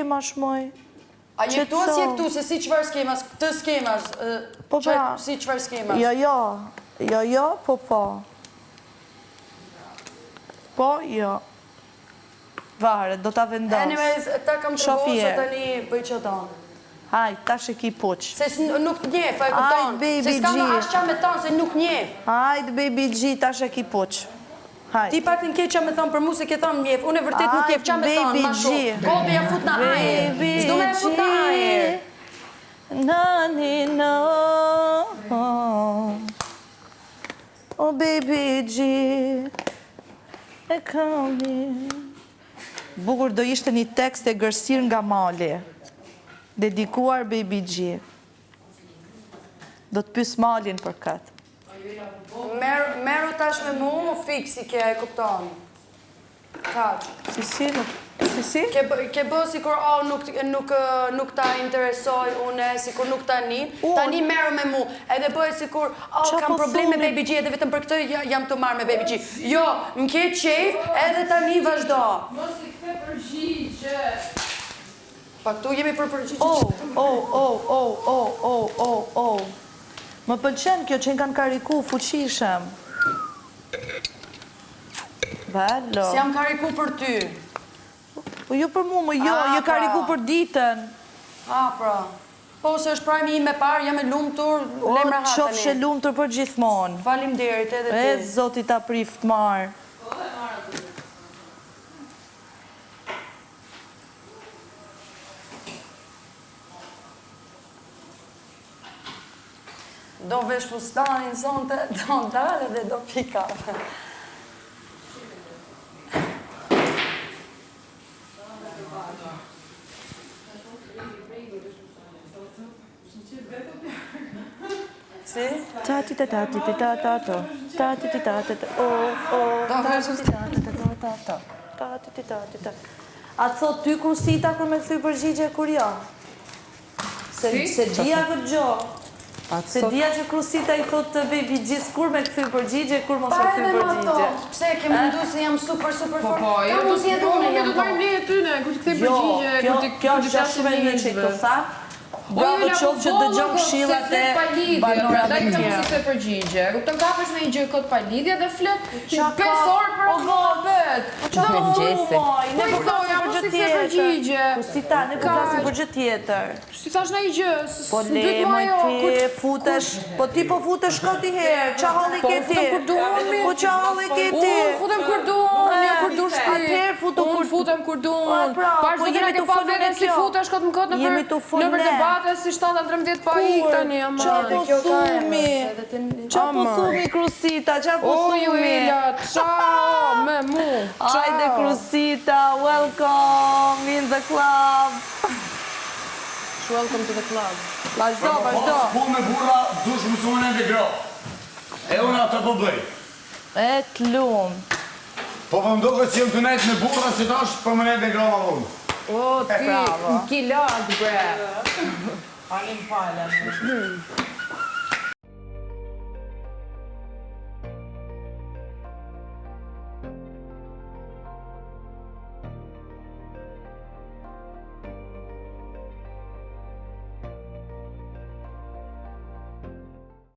skema shmoj. A je këtu as je këtu, se si qëfar skemas, këtë skemas, Po pra. si qëfar skemas? Jo, po. Po, jo. Varet, do ta vendos. Anyways, ta kam përgosë se tani bëj që tonë. Hajt, tash e ki puq. Se nuk njef, e këpton. Se s'kam ashtë qa me tonë, se nuk njef. Hajt, baby G, tash e ki puq. Ti pak të nke qa me thonë për mu se ke thonë njef. Unë e vërtet nuk jef qa me thonë, ma shumë. Gobe ja fut në ajer. Zdo me fut në ajer. Nani, no. Oh, baby G. E kami. Bukur do ishte një tekst e gërsir nga Mali. Dedikuar baby G. Do të pys Malin për këtë. Meru tash me mu, fiksi ke e kupton. Kaq. Si? Ke bë si kur nuk ta interesoj une, si kur nuk ta një. Tani meru me mu. Edhe bëhe si kur, kam problem me baby G, edhe vetëm për këtë jam të marrë me baby G. Jo, m'ke qef, edhe tani vazhdo. Mos i këthe përgjigje. Pa këtu jemi për përgjigje. Më pëlqen kjo që në kanë kariku fuqishëm. Bello. Si jam kariku për ty. Po jo për mu, jo kariku për ditën. Pra. Po se është prajmi im me parë, jam e lumëtur, lemra hatëni. Qofshe lumëtur për gjithmonë. Faleminderit edhe ti. E, zoti ta prift marë. Do vesh fustanin sonte, do ndale dhe do pika. Si? A të thot ty kursita kër me këthy përgjigje kur jo? Se gjia këtë gjo. Se dhja që krusita i thot të baby G, kur me këthy përgjigje, kur mos e këthy përgjigje. Pse ke mundu se jam super fort. Po, jo, do të marrë një e tyne, ku të këthy përgjigje, kjo është shumë e një që i të tha. Bravo qovë që dëgjon këshillat e banorave të tjera. Dajtë të përgjigje. Kupton kapesh në një gjë këtë palidhja dhe flet 5 orë për mëbet. Qa po thumoj, ne po flasim për gjë tjetër. Kusita, ne po flasim për gjë tjetër. Si thash në një gjë, po le më ti futesh, po ti po futesh shko ti herë, qa halli ke ti? Po qa halli ke ti? Unë futem kur duon, një kur du shpi. Atëherë futem kur duon. Pashtë dhe në ke pa vene si futesh këtë më këtë në për debate si 7-13 pa i tani, ama. Qa po thumi? Qa po thumi, Krusita? Qa po thumi? O, Julia, ciao, me mu. Ajde, Krusita, welcome in the club. Welcome to the club. Vazhdo. Po me burra, dush mësune dhe gro. E unë ato po bëj. E të lumë. Po më ndoke që jem të nejtë me burra, që ta është për më nejtë dhe gro ma unë. O, ti, në kilat, bre. Alim palen.